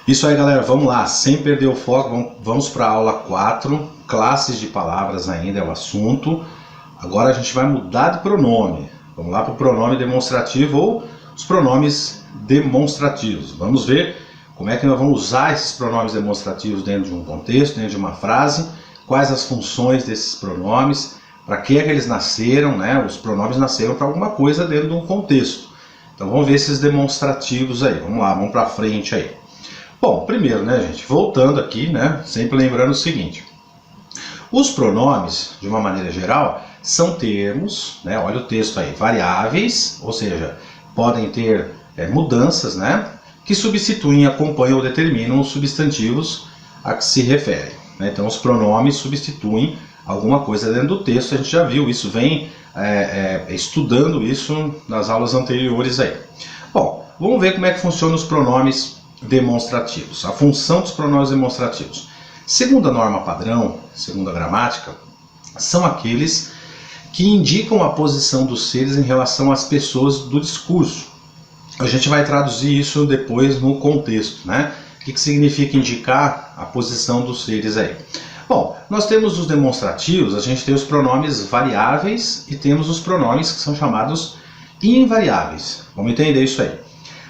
Isso aí, galera, vamos lá, sem perder o foco, vamos para a aula 4, classes de palavras ainda é o assunto. Agora a gente vai mudar de pronome, vamos lá para o pronome demonstrativo ou os pronomes demonstrativos. Vamos ver como é que nós vamos usar esses pronomes demonstrativos dentro de um contexto, dentro de uma frase, quais as funções desses pronomes, para que é que eles nasceram, né? Os pronomes nasceram para alguma coisa dentro de um contexto. Então vamos ver esses demonstrativos aí, vamos lá, vamos para frente aí. Bom, primeiro, né, gente, voltando aqui, né, sempre lembrando o seguinte. Os pronomes, de uma maneira geral, são termos, né, olha o texto aí, variáveis, ou seja, podem ter mudanças, né, que substituem, acompanham ou determinam os substantivos a que se referem. Né? Então, os pronomes substituem alguma coisa dentro do texto, a gente já viu isso, vem estudando isso nas aulas anteriores aí. Bom, vamos ver como é que funcionam os pronomes demonstrativos, a função dos pronomes demonstrativos. Segundo a norma padrão, segundo a gramática, são aqueles que indicam a posição dos seres em relação às pessoas do discurso. A gente vai traduzir isso depois no contexto, né? O que significa indicar a posição dos seres aí? Bom, nós temos os demonstrativos, a gente tem os pronomes variáveis e temos os pronomes que são chamados invariáveis. Vamos entender isso aí.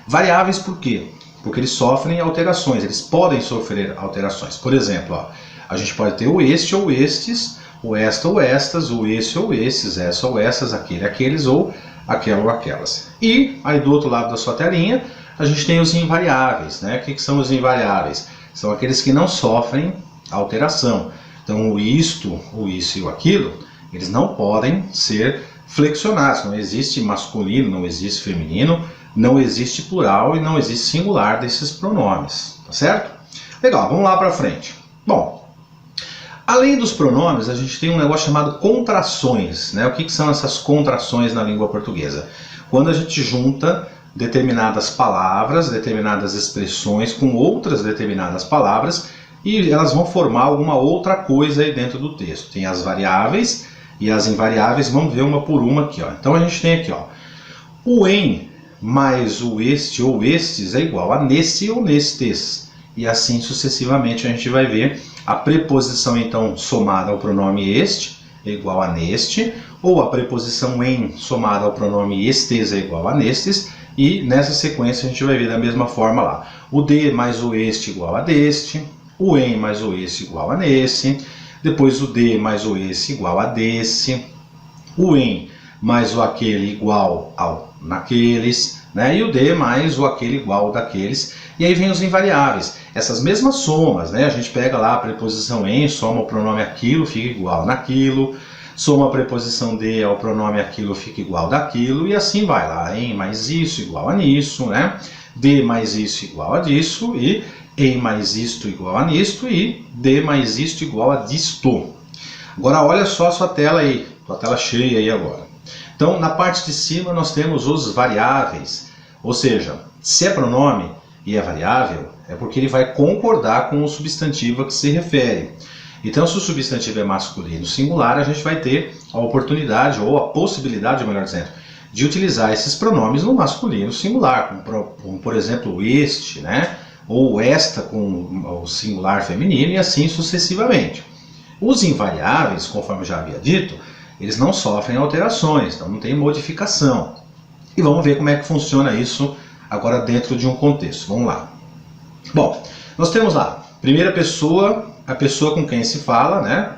Variáveis por quê? Porque eles sofrem alterações, eles podem sofrer alterações. Por exemplo, ó, a gente pode ter o este ou estes, o esta ou estas, o esse ou esses, essa ou essas, aquele, aqueles ou aquela ou aquelas. E aí do outro lado da sua telinha, a gente tem os invariáveis, né? O que são os invariáveis? São aqueles que não sofrem alteração. Então o isto, o isso e o aquilo, eles não podem ser flexionados. Não existe masculino, não existe feminino, não existe plural e não existe singular desses pronomes, tá certo? Legal, vamos lá para frente. Bom, além dos pronomes, a gente tem um negócio chamado contrações, né? O que são essas contrações na língua portuguesa? Quando a gente junta determinadas palavras, determinadas expressões com outras determinadas palavras e elas vão formar alguma outra coisa aí dentro do texto. Tem as variáveis e as invariáveis, vamos ver uma por uma aqui, ó. Então a gente tem aqui, ó, o em mais o este ou estes é igual a nesse ou nestes. E assim sucessivamente a gente vai ver a preposição então somada ao pronome este é igual a neste, ou a preposição em somada ao pronome estes é igual a nestes, e nessa sequência a gente vai ver da mesma forma lá. O de mais o este igual a deste, o em mais o este igual a nesse, depois o de mais o esse igual a desse, o em mais o aquele igual ao naqueles, né? E o de mais o aquele igual daqueles. E aí vem os invariáveis, essas mesmas somas, né? A gente pega lá a preposição em, soma o pronome aquilo, fica igual naquilo, soma a preposição de ao pronome aquilo, fica igual daquilo, e assim vai lá, em mais isso igual a nisso, né? De mais isso igual a disso, e em mais isto igual a nisto, e de mais isto igual a disto. Agora olha só a sua tela aí, sua tela cheia aí agora. Então, na parte de cima nós temos os variáveis, ou seja, se é pronome e é variável, é porque ele vai concordar com o substantivo a que se refere. Então, se o substantivo é masculino singular, a gente vai ter a oportunidade, ou a possibilidade, melhor dizendo, de utilizar esses pronomes no masculino singular, como por exemplo, este, né? Ou esta com o singular feminino e assim sucessivamente. Os invariáveis, conforme já havia dito, eles não sofrem alterações, então não tem modificação. E vamos ver como é que funciona isso agora dentro de um contexto. Vamos lá. Bom, nós temos lá, primeira pessoa, a pessoa com quem se fala, né?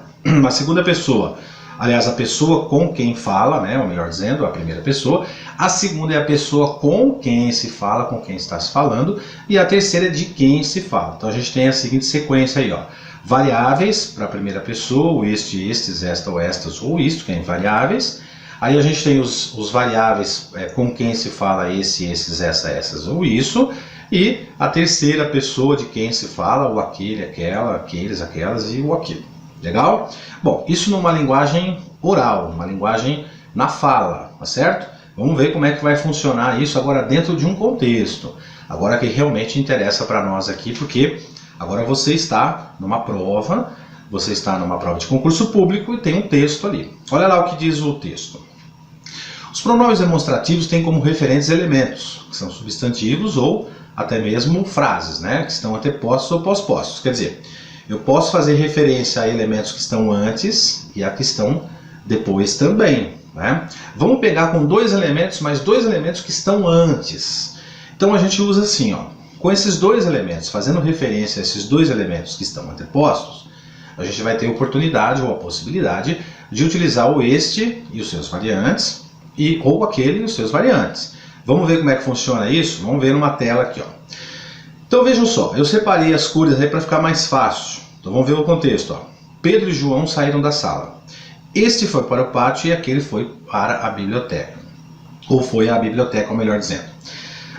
A segunda pessoa, aliás, a pessoa com quem fala, né? Ou melhor dizendo, a primeira pessoa. A segunda é a pessoa com quem se fala, com quem está se falando. E a terceira é de quem se fala. Então a gente tem a seguinte sequência aí, ó. Variáveis para a primeira pessoa, o este, estes, esta ou estas ou isto, que é invariáveis. Aí a gente tem os variáveis com quem se fala esse, esses, essa, essas ou isso. E a terceira pessoa de quem se fala o aquele, aquela, aqueles, aquelas e o aquilo. Legal? Bom, isso numa linguagem oral, uma linguagem na fala, tá certo? Vamos ver como é que vai funcionar isso agora dentro de um contexto. Agora que realmente interessa para nós aqui, porque agora você está numa prova de concurso público e tem um texto ali. Olha lá o que diz o texto. Os pronomes demonstrativos têm como referentes elementos, que são substantivos ou até mesmo frases, né, que estão antepostos ou pós-postos. Quer dizer, eu posso fazer referência a elementos que estão antes e a que estão depois também, né? Vamos pegar com dois elementos, mas dois elementos que estão antes. Então a gente usa assim, ó, com esses dois elementos, fazendo referência a esses dois elementos que estão antepostos, a gente vai ter a oportunidade ou a possibilidade de utilizar o este e os seus variantes, ou aquele e os seus variantes. Vamos ver como é que funciona isso? Vamos ver numa tela aqui, ó. Então vejam só, eu separei as cores aí para ficar mais fácil. Então vamos ver o contexto, ó. Pedro e João saíram da sala. Este foi para o pátio e aquele foi para a biblioteca. Ou foi à biblioteca, ou melhor dizendo.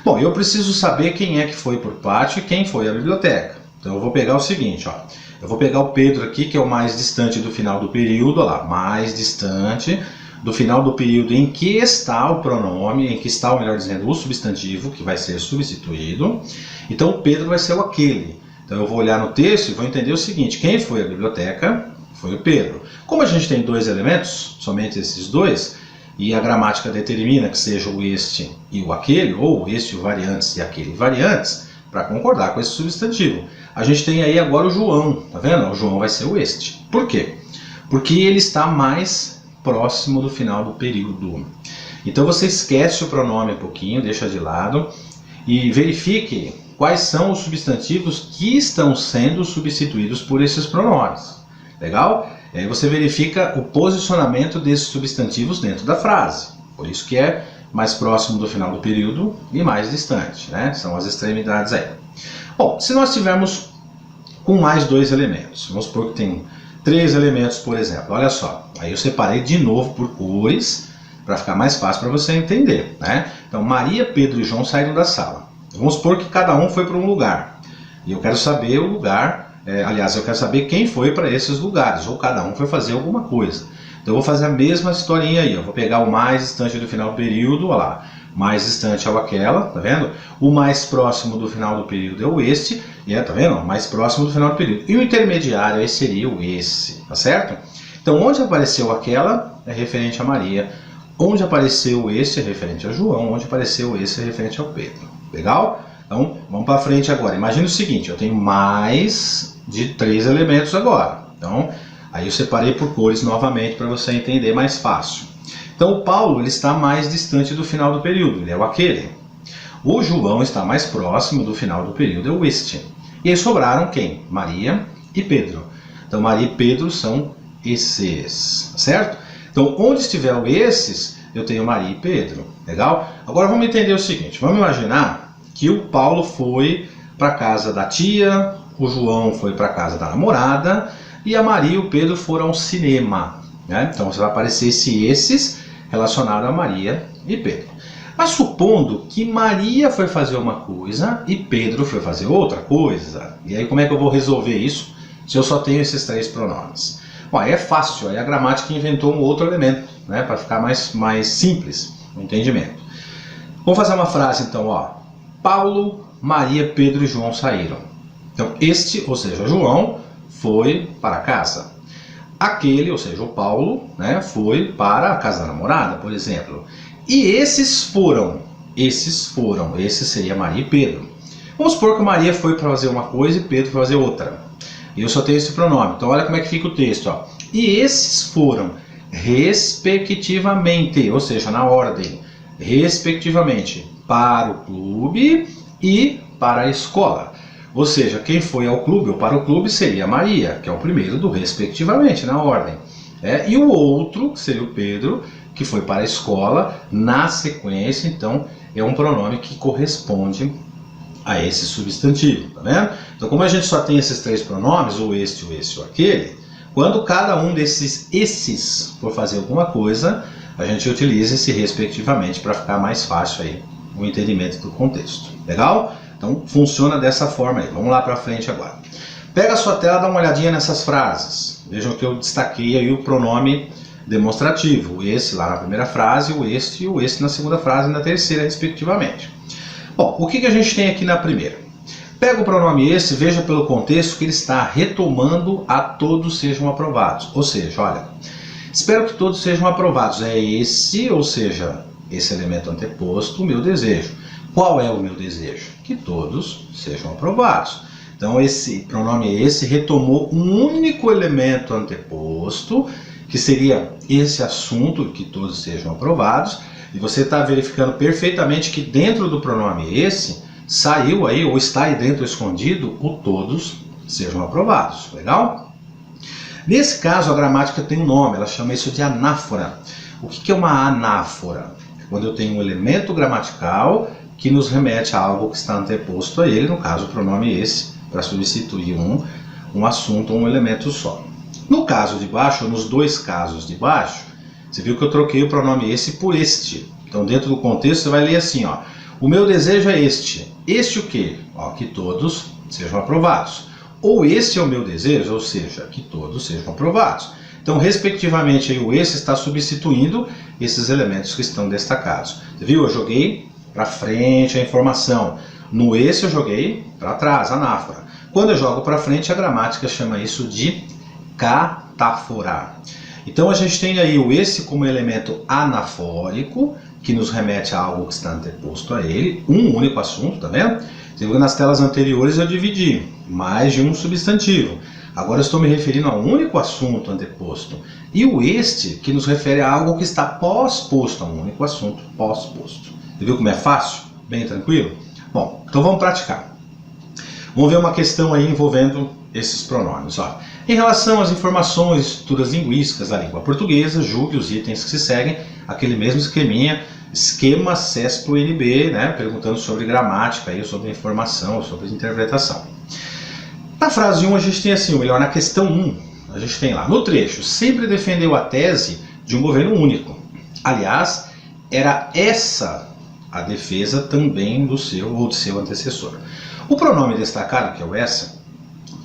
Bom, eu preciso saber quem é que foi para o pátio e quem foi à biblioteca. Então eu vou pegar o seguinte, ó. Eu vou pegar o Pedro aqui, que é o mais distante do final do período, ó lá, mais distante do final do período em que está o pronome, em que está, ou melhor dizendo, o substantivo, que vai ser substituído. Então o Pedro vai ser o aquele. Então eu vou olhar no texto e vou entender o seguinte, quem foi à biblioteca foi o Pedro. Como a gente tem dois elementos, somente esses dois, e a gramática determina que seja o este e o aquele, ou este o variantes e aquele variantes, para concordar com esse substantivo. A gente tem aí agora o João, tá vendo? O João vai ser o este. Por quê? Porque ele está mais próximo do final do período. Então você esquece o pronome um pouquinho, deixa de lado e verifique quais são os substantivos que estão sendo substituídos por esses pronomes. Legal? E aí você verifica o posicionamento desses substantivos dentro da frase. Por isso que é mais próximo do final do período e mais distante, né? São as extremidades aí. Bom, se nós tivermos com mais dois elementos, vamos supor que tem 3 elementos, por exemplo, olha só, aí eu separei de novo por cores, para ficar mais fácil para você entender, né? Então, Maria, Pedro e João saíram da sala. Vamos supor que cada um foi para um lugar, e eu quero saber o lugar, aliás, eu quero saber quem foi para esses lugares, ou cada um foi fazer alguma coisa. Então, eu vou fazer a mesma historinha aí, eu vou pegar o mais distante do final do período, olha lá, mais distante é o aquela, tá vendo? O mais próximo do final do período é o este, e tá vendo? Mais próximo do final do período. E o intermediário aí seria o esse, tá certo? Então, onde apareceu aquela é referente a Maria, onde apareceu esse é referente a João, onde apareceu esse é referente ao Pedro. Legal? Então, vamos para frente agora. Imagina o seguinte, eu tenho mais de 3 elementos agora. Então, aí eu separei por cores novamente para você entender mais fácil. Então o Paulo ele está mais distante do final do período, ele é o aquele. O João está mais próximo do final do período, é o este. E aí sobraram quem? Maria e Pedro. Então Maria e Pedro são esses, certo? Então onde estiver o esses, eu tenho Maria e Pedro, legal? Agora vamos entender o seguinte, vamos imaginar que o Paulo foi para a casa da tia, o João foi para a casa da namorada e a Maria e o Pedro foram ao cinema, né? Então vai aparecer esses relacionado a Maria e Pedro. Mas supondo que Maria foi fazer uma coisa e Pedro foi fazer outra coisa, e aí como é que eu vou resolver isso se eu só tenho esses 3 pronomes? Bom, aí é fácil, aí a gramática inventou um outro elemento, né, para ficar mais simples o entendimento. Vamos fazer uma frase então, ó. Paulo, Maria, Pedro e João saíram. Então este, ou seja, João, foi para casa. Aquele, ou seja, o Paulo, né, foi para a casa da namorada, por exemplo. E esses seria Maria e Pedro. Vamos supor que Maria foi para fazer uma coisa e Pedro para fazer outra. E eu só tenho esse pronome. Então olha como é que fica o texto, ó. E esses foram, respectivamente, ou seja, na ordem, respectivamente, para o clube e para a escola. Ou seja, quem foi ao clube ou para o clube seria Maria, que é o primeiro do respectivamente, na ordem. E o outro, que seria o Pedro, que foi para a escola, na sequência, então, é um pronome que corresponde a esse substantivo, tá vendo? Então, como a gente só tem esses 3 pronomes, o este, o aquele, quando cada um esses for fazer alguma coisa, a gente utiliza esse respectivamente para ficar mais fácil aí o entendimento do contexto. Legal? Então funciona dessa forma aí. Vamos lá para frente agora. Pega a sua tela e dá uma olhadinha nessas frases. Vejam que eu destaquei aí o pronome demonstrativo. O esse lá na primeira frase, o este e o esse na segunda frase e na terceira, respectivamente. Bom, o que a gente tem aqui na primeira? Pega o pronome esse, veja pelo contexto que ele está retomando a todos sejam aprovados. Ou seja, olha, espero que todos sejam aprovados. É esse, ou seja, esse elemento anteposto, o meu desejo. Qual é o meu desejo? Que todos sejam aprovados. Então esse pronome esse retomou um único elemento anteposto, que seria esse assunto, que todos sejam aprovados, e você está verificando perfeitamente que dentro do pronome esse, saiu aí, ou está aí dentro escondido, o todos sejam aprovados. Legal? Nesse caso, a gramática tem um nome, ela chama isso de anáfora. O que é uma anáfora? É quando eu tenho um elemento gramatical que nos remete a algo que está anteposto a ele, no caso o pronome esse, para substituir um assunto ou um elemento só. No caso de baixo, ou nos dois casos de baixo, você viu que eu troquei o pronome esse por este. Então dentro do contexto você vai ler assim, ó, o meu desejo é este. Este o quê? Ó, que todos sejam aprovados. Ou este é o meu desejo, ou seja, que todos sejam aprovados. Então, respectivamente, aí, o esse está substituindo esses elementos que estão destacados. Você viu? Eu joguei para frente a informação. No esse eu joguei para trás, anáfora. Quando eu jogo para frente, a gramática chama isso de catáfora. Então, a gente tem aí o esse como elemento anafórico, que nos remete a algo que está anteposto a ele, um único assunto, tá vendo? Você viu que nas telas anteriores eu dividi mais de um substantivo. Agora eu estou me referindo a um único assunto anteposto. E o este, que nos refere a algo que está pós-posto, a um único assunto pós-posto. Você viu como é fácil? Bem tranquilo? Bom, então vamos praticar. Vamos ver uma questão aí envolvendo esses pronomes. Ó. Em relação às informações e estruturas linguísticas da língua portuguesa, julgue os itens que se seguem, aquele mesmo esquema CESP-UNB, né, perguntando sobre gramática, aí, sobre informação, sobre interpretação. Na frase 1 a gente tem assim, ou melhor, na questão 1, a gente tem lá, no trecho, sempre defendeu a tese de um governo único. Aliás, era essa a defesa também do seu ou de seu antecessor. O pronome destacado, que é o essa,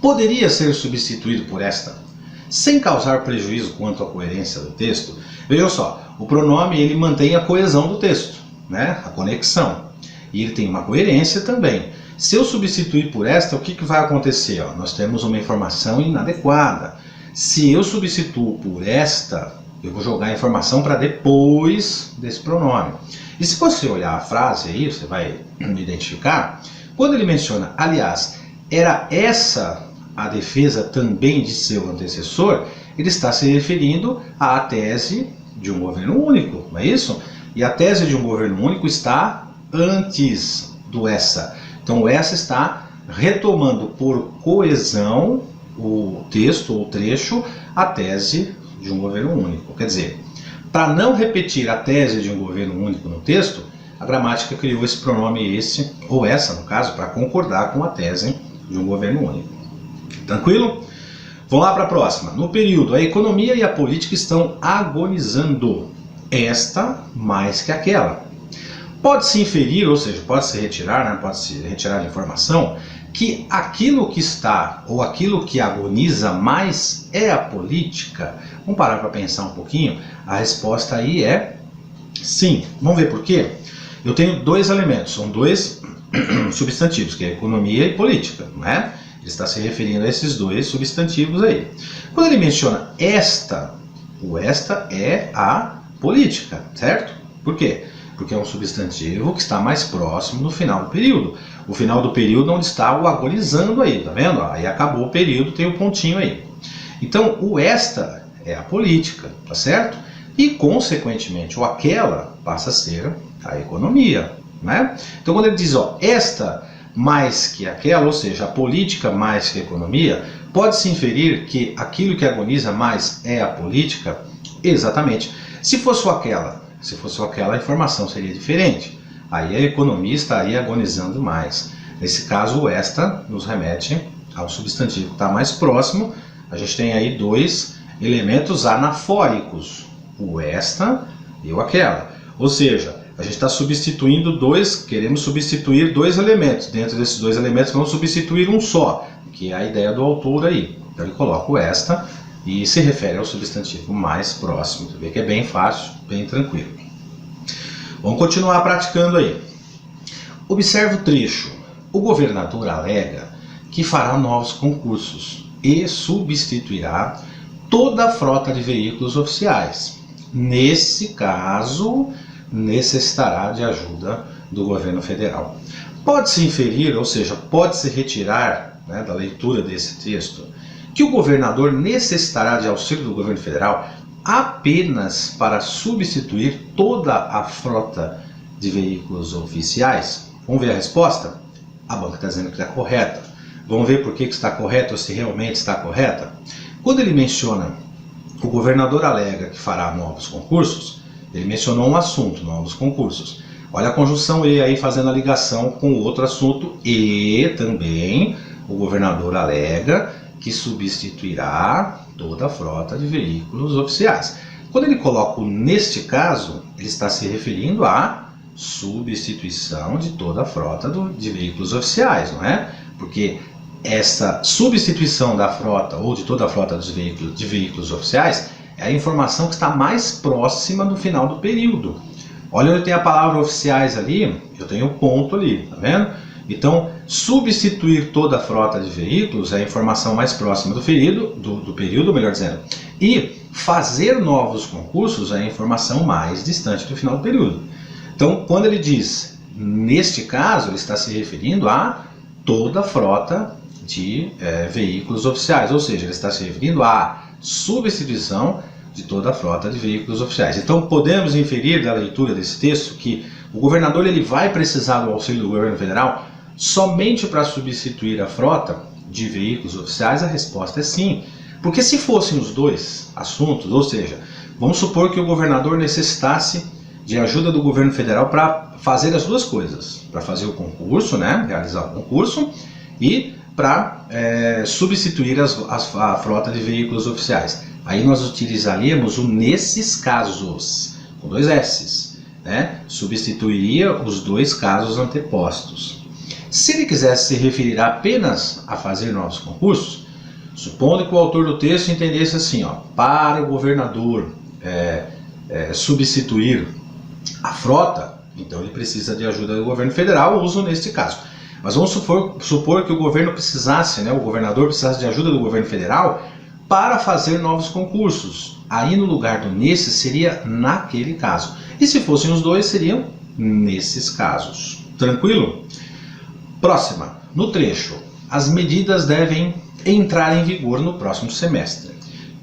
poderia ser substituído por esta, sem causar prejuízo quanto à coerência do texto. Vejam só, o pronome ele mantém a coesão do texto, né? A conexão. E ele tem uma coerência também. Se eu substituir por esta, o que vai acontecer? Ó, nós temos uma informação inadequada. Se eu substituo por esta, eu vou jogar a informação para depois desse pronome. E se você olhar a frase aí, você vai identificar, quando ele menciona, aliás, era essa a defesa também de seu antecessor, ele está se referindo à tese de um governo único, não é isso? E a tese de um governo único está antes do essa. Então o essa está retomando por coesão o texto ou trecho, a tese de um governo único. Quer dizer, para não repetir a tese de um governo único no texto, a gramática criou esse pronome esse, ou essa no caso, para concordar com a tese de um governo único. Tranquilo? Vamos lá para a próxima. No período, a economia e a política estão agonizando. Esta mais que aquela. Pode-se inferir, ou seja, pode-se retirar, né? Pode-se retirar a informação, que aquilo que está, ou aquilo que agoniza mais é a política. Vamos parar para pensar um pouquinho? A resposta aí é sim. Vamos ver por quê? Eu tenho dois elementos, são dois substantivos, que é economia e política, não é? Ele está se referindo a esses dois substantivos aí. Quando ele menciona esta, o esta é a política, certo? Por quê? Porque é um substantivo que está mais próximo do final do período. O final do período onde está o agonizando aí, tá vendo? Aí acabou o período, tem o pontinho aí. Então, o esta é a política, tá certo? E, consequentemente, o aquela passa a ser a economia, né? Então, quando ele diz, ó, esta mais que aquela, ou seja, a política mais que a economia, pode-se inferir que aquilo que agoniza mais é a política? Exatamente. Se fosse o aquela, a informação seria diferente. Aí a economia estaria agonizando mais. Nesse caso, o esta nos remete ao substantivo que está mais próximo. A gente tem aí dois elementos anafóricos, o esta e o aquela. Ou seja, a gente está substituindo queremos substituir dois elementos. Dentro desses dois elementos, vamos substituir um só, que é a ideia do autor aí. Então ele coloca o esta e se refere ao substantivo mais próximo. Você vê que é bem fácil, bem tranquilo. Vamos continuar praticando aí. Observe o trecho. O governador alega que fará novos concursos e substituirá toda a frota de veículos oficiais. Nesse caso, necessitará de ajuda do governo federal. Pode-se inferir, ou seja, pode-se retirar, né, da leitura desse texto, que o governador necessitará de auxílio do governo federal apenas para substituir toda a frota de veículos oficiais? Vamos ver a resposta? A banca está dizendo que está correta. Vamos ver por que está correta ou se realmente está correta? Quando ele menciona o governador alega que fará novos concursos, ele mencionou um assunto, novos concursos. Olha a conjunção E aí fazendo a ligação com o outro assunto, e também o governador alega que substituirá toda a frota de veículos oficiais. Quando ele coloca o neste caso, ele está se referindo à substituição de toda a frota de veículos oficiais, não é? Porque essa substituição da frota ou de toda a frota de veículos oficiais é a informação que está mais próxima do final do período. Olha onde tem a palavra oficiais ali, eu tenho um ponto ali, tá vendo? Então, substituir toda a frota de veículos é a informação mais próxima do período, melhor dizendo. E fazer novos concursos é a informação mais distante do final do período. Então, quando ele diz, neste caso, ele está se referindo a toda a frota de veículos oficiais, ou seja, ele está se referindo à substituição de toda a frota de veículos oficiais. Então, podemos inferir da leitura desse texto que o governador ele vai precisar do auxílio do governo federal somente para substituir a frota de veículos oficiais? A resposta é sim. Porque se fossem os dois assuntos, ou seja, vamos supor que o governador necessitasse de ajuda do governo federal para fazer as duas coisas, para fazer o concurso, né, realizar o concurso, e para substituir a frota de veículos oficiais. Aí nós utilizaríamos o nesses casos, com dois S's, né? Substituiria os dois casos antepostos. Se ele quisesse se referir apenas a fazer novos concursos, supondo que o autor do texto entendesse assim, ó, para o governador substituir a frota, então ele precisa de ajuda do governo federal, uso neste caso. Mas vamos supor que o governo precisasse, né, o governador precisasse de ajuda do governo federal para fazer novos concursos. Aí no lugar do nesse seria naquele caso. E se fossem os dois, seriam nesses casos. Tranquilo? Próxima. No trecho, as medidas devem entrar em vigor no próximo semestre.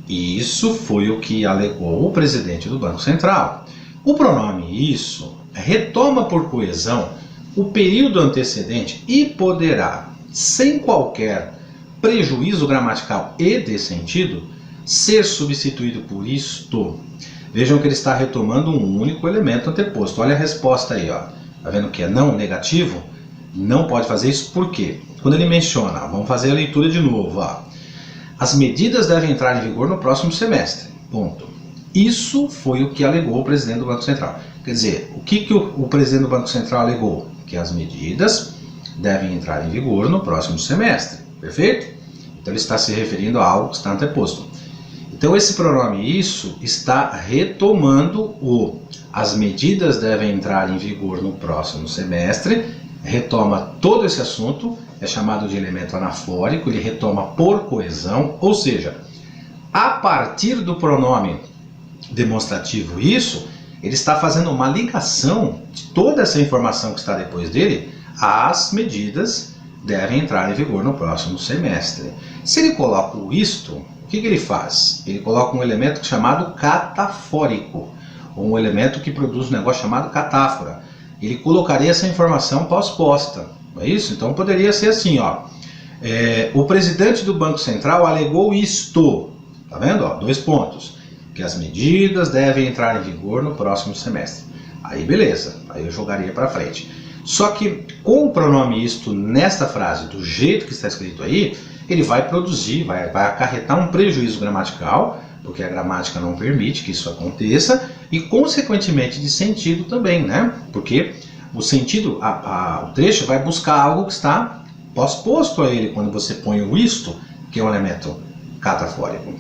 Isso foi o que alegou o presidente do Banco Central. O pronome isso retoma por coesão o período antecedente e poderá, sem qualquer prejuízo gramatical e de sentido, ser substituído por isto. Vejam que ele está retomando um único elemento anteposto. Olha a resposta aí, ó. Tá vendo que é não negativo? Não pode fazer isso por quê? Quando ele menciona, vamos fazer a leitura de novo, ó. As medidas devem entrar em vigor no próximo semestre. Ponto. Isso foi o que alegou o presidente do Banco Central. Quer dizer, o que o presidente do Banco Central alegou? Que as medidas devem entrar em vigor no próximo semestre. Perfeito? Então ele está se referindo a algo que está anteposto. Então esse pronome isso está retomando as medidas devem entrar em vigor no próximo semestre, retoma todo esse assunto, é chamado de elemento anafórico, ele retoma por coesão, ou seja, a partir do pronome demonstrativo isso, ele está fazendo uma ligação de toda essa informação que está depois dele às medidas devem entrar em vigor no próximo semestre. Se ele coloca o isto, o que ele faz? Ele coloca um elemento chamado catafórico, ou um elemento que produz um negócio chamado catáfora. Ele colocaria essa informação pós-posta, não é isso? Então poderia ser assim, ó. O presidente do Banco Central alegou isto, tá vendo? Ó, 2 pontos. Que as medidas devem entrar em vigor no próximo semestre. Aí beleza, aí eu jogaria para frente. Só que com o pronome isto nesta frase, do jeito que está escrito aí, ele vai produzir, vai acarretar um prejuízo gramatical, porque a gramática não permite que isso aconteça, e consequentemente de sentido também, né? Porque o sentido, o trecho vai buscar algo que está pós-posto a ele, quando você põe o isto, que é um elemento catafórico.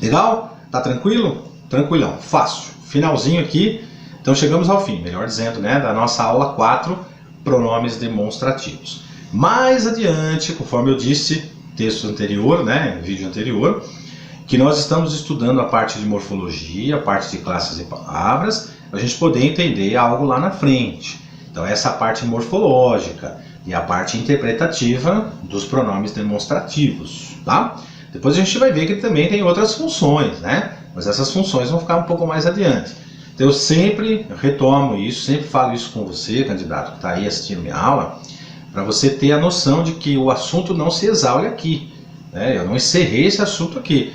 Legal? Tá tranquilo? Tranquilão, fácil. Finalzinho aqui, então chegamos ao fim, melhor dizendo, né, da nossa aula 4, pronomes demonstrativos. Mais adiante, conforme eu disse, texto anterior, né, vídeo anterior, que nós estamos estudando a parte de morfologia, a parte de classes e palavras, a gente poder entender algo lá na frente. Então essa é a parte morfológica e a parte interpretativa dos pronomes demonstrativos, tá? Depois a gente vai ver que ele também tem outras funções, né? Mas essas funções vão ficar um pouco mais adiante. Então eu sempre retomo isso, sempre falo isso com você, candidato, que está aí assistindo minha aula, para você ter a noção de que o assunto não se exaure aqui, né? Eu não encerrei esse assunto aqui.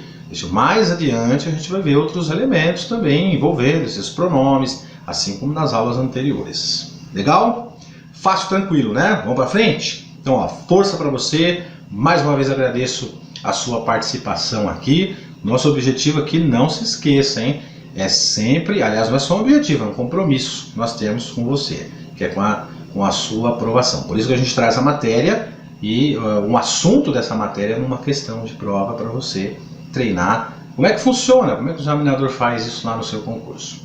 Mais adiante a gente vai ver outros elementos também envolvendo esses pronomes, assim como nas aulas anteriores. Legal? Fácil, tranquilo, né? Vamos para frente? Então, ó, força para você. Mais uma vez agradeço a sua participação aqui. Nosso objetivo aqui, não se esqueça, hein? É sempre, aliás, não é só um objetivo, é um compromisso que nós temos com você, que é com a sua aprovação. Por isso que a gente traz a matéria e um assunto dessa matéria numa questão de prova para você treinar. Como é que funciona? Como é que o examinador faz isso lá no seu concurso?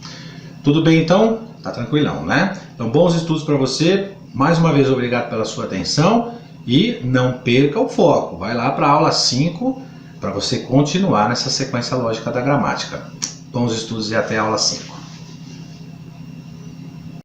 Tudo bem então? Tá tranquilão, né? Então, bons estudos para você. Mais uma vez, obrigado pela sua atenção e não perca o foco. Vai lá para a aula 5 para você continuar nessa sequência lógica da gramática. Bons estudos e até a aula 5.